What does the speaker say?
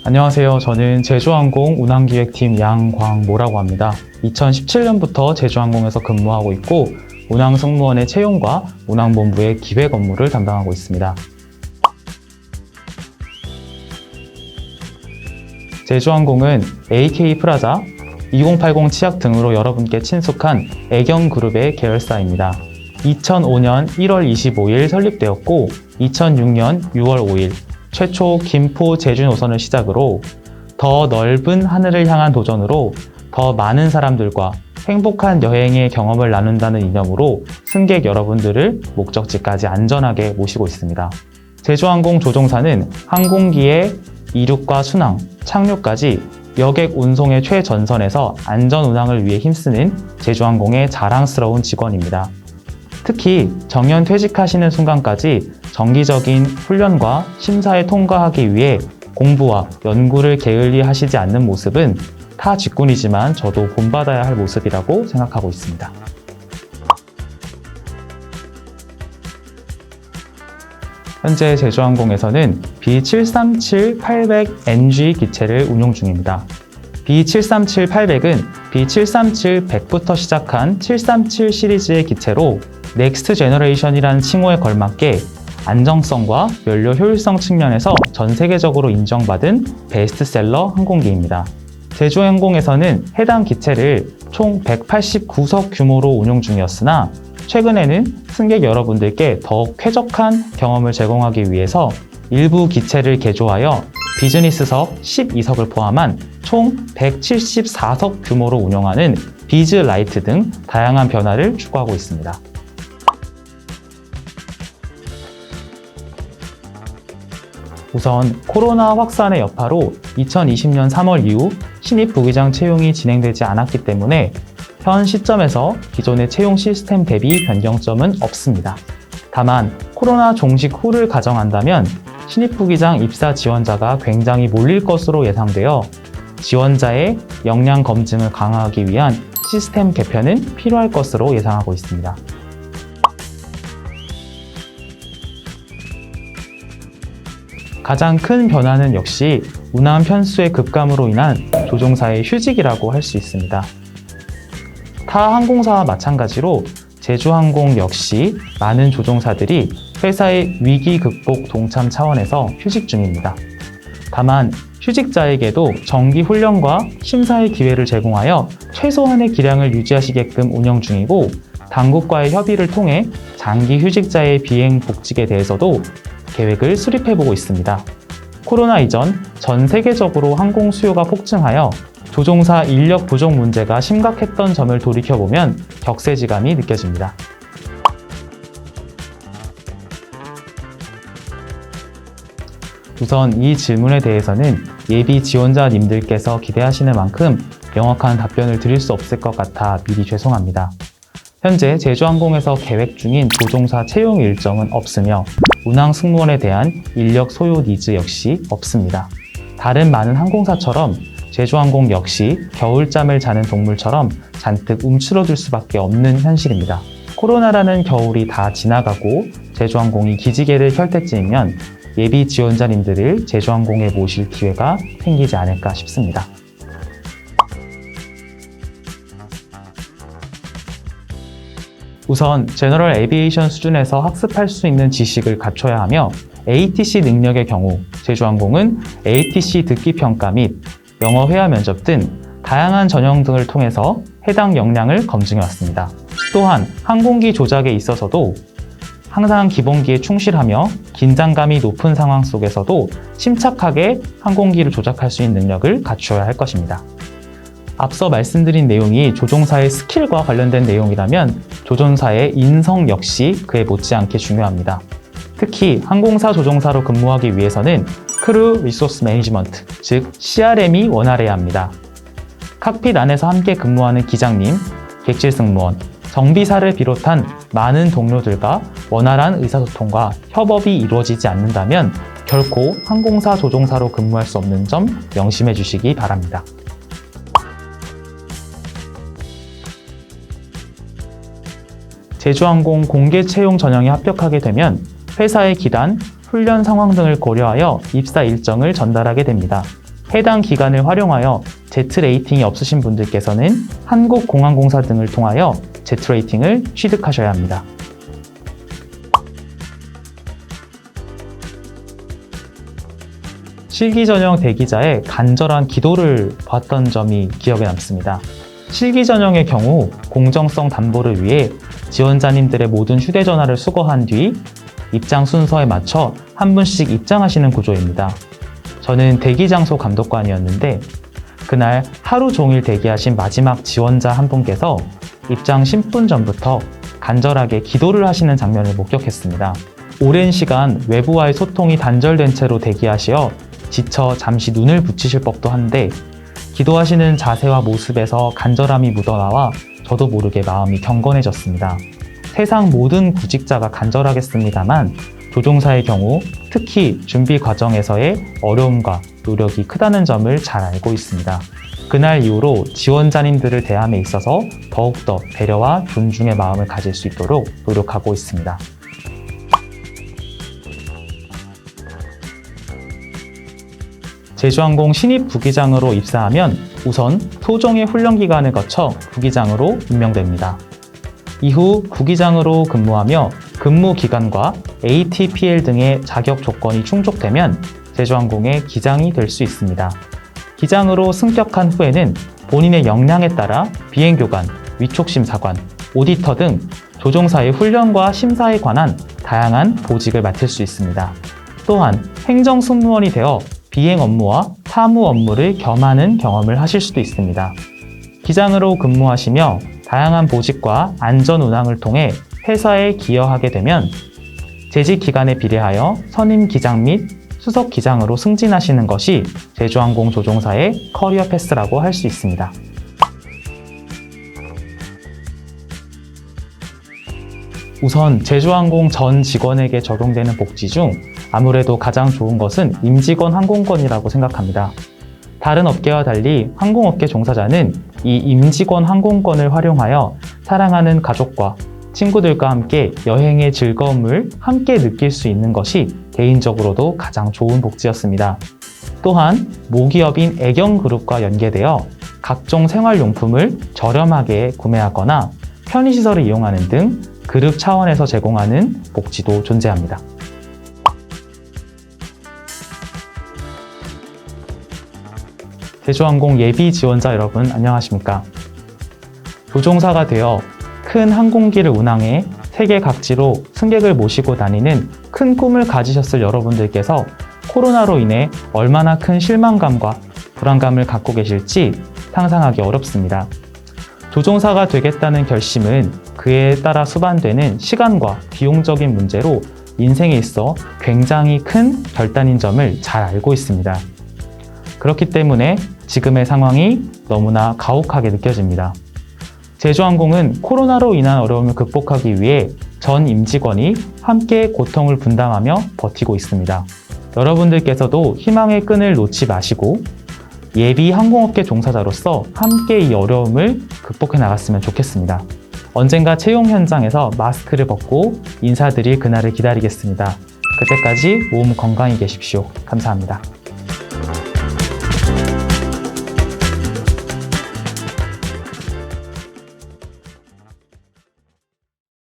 안녕하세요. 저는 제주항공 운항기획팀 양광모라고 합니다. 2017년부터 제주항공에서 근무하고 있고 운항승무원의 채용과 운항본부의 기획 업무를 담당하고 있습니다. 제주항공은 AK 프라자, 2080 치약 등으로 여러분께 친숙한 애경그룹의 계열사입니다. 2005년 1월 25일 설립되었고 2006년 6월 5일 최초 김포 제주 노선을 시작으로 더 넓은 하늘을 향한 도전으로 더 많은 사람들과 행복한 여행의 경험을 나눈다는 이념으로 승객 여러분들을 목적지까지 안전하게 모시고 있습니다. 제주항공 조종사는 항공기의 이륙과 순항, 착륙까지 여객 운송의 최전선에서 안전 운항을 위해 힘쓰는 제주항공의 자랑스러운 직원입니다. 특히 정년 퇴직하시는 순간까지 정기적인 훈련과 심사에 통과하기 위해 공부와 연구를 게을리 하시지 않는 모습은 타 직군이지만 저도 본받아야 할 모습이라고 생각하고 있습니다. 현재 제주항공에서는 B737-800NG 기체를 운용 중입니다. B737-800은 B737-100부터 시작한 737 시리즈의 기체로 넥스트 제너레이션이라는 칭호에 걸맞게 안정성과 연료 효율성 측면에서 전 세계적으로 인정받은 베스트셀러 항공기입니다. 제주항공에서는 해당 기체를 총 189석 규모로 운용 중이었으나 최근에는 승객 여러분들께 더욱 쾌적한 경험을 제공하기 위해서 일부 기체를 개조하여 비즈니스석 12석을 포함한 총 174석 규모로 운영하는 비즈 라이트 등 다양한 변화를 추구하고 있습니다. 우선 코로나 확산의 여파로 2020년 3월 이후 신입 부기장 채용이 진행되지 않았기 때문에 현 시점에서 기존의 채용 시스템 대비 변경점은 없습니다. 다만 코로나 종식 후를 가정한다면 신입 부기장 입사 지원자가 굉장히 몰릴 것으로 예상되어 지원자의 역량 검증을 강화하기 위한 시스템 개편은 필요할 것으로 예상하고 있습니다. 가장 큰 변화는 역시 운항 편수의 급감으로 인한 조종사의 휴직이라고 할 수 있습니다. 타 항공사와 마찬가지로 제주항공 역시 많은 조종사들이 회사의 위기 극복 동참 차원에서 휴직 중입니다. 다만 휴직자에게도 정기 훈련과 심사의 기회를 제공하여 최소한의 기량을 유지하시게끔 운영 중이고 당국과의 협의를 통해 장기 휴직자의 비행 복직에 대해서도 계획을 수립해보고 있습니다. 코로나 이전 전 세계적으로 항공 수요가 폭증하여 조종사 인력 부족 문제가 심각했던 점을 돌이켜보면 격세지감이 느껴집니다. 우선 이 질문에 대해서는 예비 지원자님들께서 기대하시는 만큼 명확한 답변을 드릴 수 없을 것 같아 미리 죄송합니다. 현재 제주항공에서 계획 중인 조종사 채용 일정은 없으며 운항 승무원에 대한 인력 소요 니즈 역시 없습니다. 다른 많은 항공사처럼 제주항공 역시 겨울잠을 자는 동물처럼 잔뜩 움츠러들 수밖에 없는 현실입니다. 코로나라는 겨울이 다 지나가고 제주항공이 기지개를 펼 때쯤이면 예비 지원자님들을 제주항공에 모실 기회가 생기지 않을까 싶습니다. 우선 제너럴 에비에이션 수준에서 학습할 수 있는 지식을 갖춰야 하며 ATC 능력의 경우 제주항공은 ATC 듣기 평가 및 영어 회화 면접 등 다양한 전형 등을 통해서 해당 역량을 검증해 왔습니다. 또한 항공기 조작에 있어서도 항상 기본기에 충실하며 긴장감이 높은 상황 속에서도 침착하게 항공기를 조작할 수 있는 능력을 갖추어야 할 것입니다. 앞서 말씀드린 내용이 조종사의 스킬과 관련된 내용이라면 조종사의 인성 역시 그에 못지않게 중요합니다. 특히 항공사 조종사로 근무하기 위해서는 크루 리소스 매니지먼트, 즉 CRM이 원활해야 합니다. 칵핏 안에서 함께 근무하는 기장님, 객실 승무원, 정비사를 비롯한 많은 동료들과 원활한 의사소통과 협업이 이루어지지 않는다면 결코 항공사 조종사로 근무할 수 없는 점 명심해 주시기 바랍니다. 제주항공 공개 채용 전형에 합격하게 되면 회사의 기단, 훈련 상황 등을 고려하여 입사 일정을 전달하게 됩니다. 해당 기간을 활용하여 Z 레이팅이 없으신 분들께서는 한국공항공사 등을 통하여 Z 레이팅을 취득하셔야 합니다. 실기 전형 대기자의 간절한 기도를 봤던 점이 기억에 남습니다. 실기 전형의 경우 공정성 담보를 위해 지원자님들의 모든 휴대전화를 수거한 뒤 입장 순서에 맞춰 한 분씩 입장하시는 구조입니다. 저는 대기장소 감독관이었는데 그날 하루 종일 대기하신 마지막 지원자 한 분께서 입장 10분 전부터 간절하게 기도를 하시는 장면을 목격했습니다. 오랜 시간 외부와의 소통이 단절된 채로 대기하시어 지쳐 잠시 눈을 붙이실 법도 한데 기도하시는 자세와 모습에서 간절함이 묻어나와 저도 모르게 마음이 경건해졌습니다. 세상 모든 구직자가 간절하겠습니다만 조종사의 경우 특히 준비 과정에서의 어려움과 노력이 크다는 점을 잘 알고 있습니다. 그날 이후로 지원자님들을 대함에 있어서 더욱더 배려와 존중의 마음을 가질 수 있도록 노력하고 있습니다. 제주항공 신입 부기장으로 입사하면 우선 토종의 훈련 기간을 거쳐 부기장으로 임명됩니다. 이후 부기장으로 근무하며 근무 기간과 ATPL 등의 자격 조건이 충족되면 제주항공의 기장이 될 수 있습니다. 기장으로 승격한 후에는 본인의 역량에 따라 비행교관, 위촉심사관, 오디터 등 조종사의 훈련과 심사에 관한 다양한 보직을 맡을 수 있습니다. 또한 행정승무원이 되어 비행 업무와 사무 업무를 겸하는 경험을 하실 수도 있습니다. 기장으로 근무하시며 다양한 보직과 안전 운항을 통해 회사에 기여하게 되면 재직 기간에 비례하여 선임 기장 및 수석 기장으로 승진하시는 것이 제주항공 조종사의 커리어 패스라고 할 수 있습니다. 우선 제주항공 전 직원에게 적용되는 복지 중 아무래도 가장 좋은 것은 임직원 항공권이라고 생각합니다. 다른 업계와 달리 항공업계 종사자는 이 임직원 항공권을 활용하여 사랑하는 가족과 친구들과 함께 여행의 즐거움을 함께 느낄 수 있는 것이 개인적으로도 가장 좋은 복지였습니다. 또한 모기업인 애경그룹과 연계되어 각종 생활용품을 저렴하게 구매하거나 편의시설을 이용하는 등 그룹 차원에서 제공하는 복지도 존재합니다. 제주항공 예비 지원자 여러분 안녕하십니까? 조종사가 되어 큰 항공기를 운항해 세계 각지로 승객을 모시고 다니는 큰 꿈을 가지셨을 여러분들께서 코로나로 인해 얼마나 큰 실망감과 불안감을 갖고 계실지 상상하기 어렵습니다. 조종사가 되겠다는 결심은 그에 따라 수반되는 시간과 비용적인 문제로 인생에 있어 굉장히 큰 결단인 점을 잘 알고 있습니다. 그렇기 때문에 지금의 상황이 너무나 가혹하게 느껴집니다. 제주항공은 코로나로 인한 어려움을 극복하기 위해 전 임직원이 함께 고통을 분담하며 버티고 있습니다. 여러분들께서도 희망의 끈을 놓지 마시고 예비 항공업계 종사자로서 함께 이 어려움을 극복해 나갔으면 좋겠습니다. 언젠가 채용 현장에서 마스크를 벗고 인사드릴 그날을 기다리겠습니다. 그때까지 몸 건강히 계십시오. 감사합니다.